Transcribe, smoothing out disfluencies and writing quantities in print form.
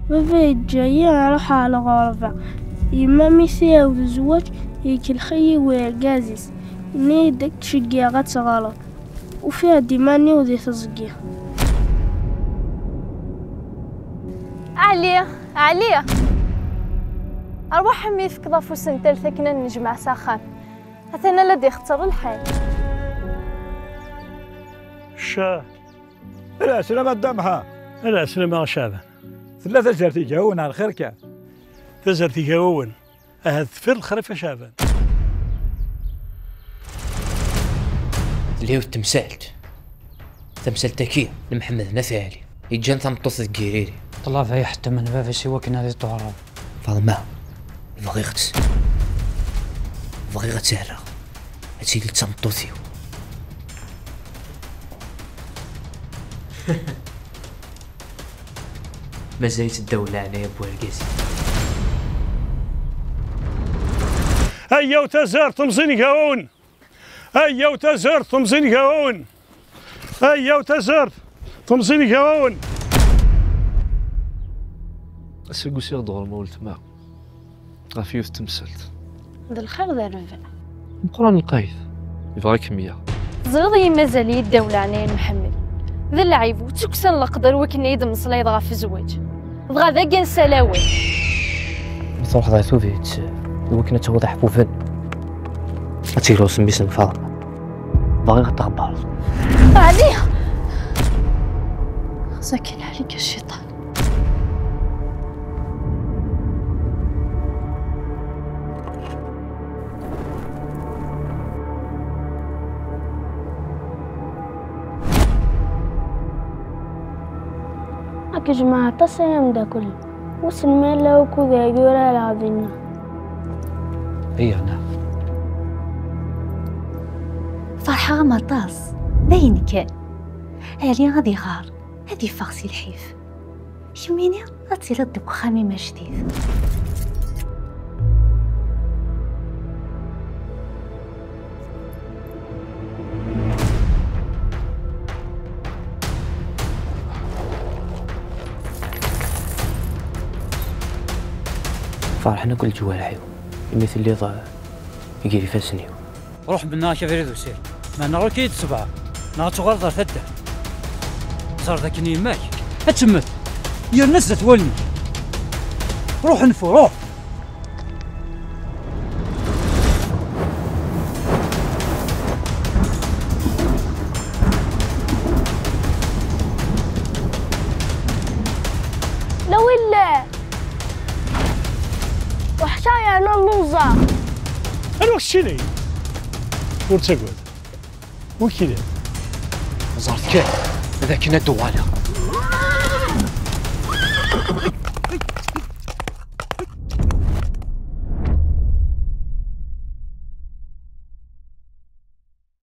بابا جاي أروح على غرفة يما ميسي وزوج هيك الخي وقازيس إني دك تشجيع غات غلط وفيها ديماني وذي تزقيه. عليا أروح حمي في كضافو سنتل ثكنا نجمع ساخان أثنى لدي اختار الحال شا لا سلامة الدمحة. لا سلامة شابة. ثلاثة زرتي جاون على الخير كان. تزرتي جاون. أهد في الخريفة شابة. اللي هو تمثال تكية لمحمد نفعلي يجان ثمطوث الجيريري طلع في حتى من باب سواك نادي الطهران فاطمة بغيغت سهرة هاتي اللي تمطوثيو مازالت الدولة عليا بوالقاسي. هيا وتزار تمزين قاون. هيا وتزار تمزين قاون. هيا وتزار تمزين قاون. أسيقو سير دور ما ولت ما غافيوث تمثلت ذا الخير ذا الرفع مقران القايث يبغى كمية زرضي مازالي الدولة عليا محمد ذا اللعيب وتكسن القدر وكنا يدم مصليد غا في الزواج بغا ذا كان سلاوي مثل حضايتو فيت وكنا توضح بوفن أتيرو سميسن فاطمة باغي غتغبر عليا ساكن عليك الشيطان. يا جماعة تصيام دا كله وسلمي لو كذا يقول العظيم. هي أنا فرحة غمطاس باين كان هالي غادي غار هادي فاغسي الحيف يميني غاتي لدك خميمة جديد. فرحنا كل جوارحيو مثل اللي ضاع يجري فاسنيو روح بنا كفريد وسير ما نرى كيد سبعة نغتو غلطة ثدة صار ذاك ماك اتمت يا نزت ولني روح نفو روح لو إلا وحشايا أنا اللوزة أنا وشيني ورتقود وكذا زرت كيف إذا كنا دوالة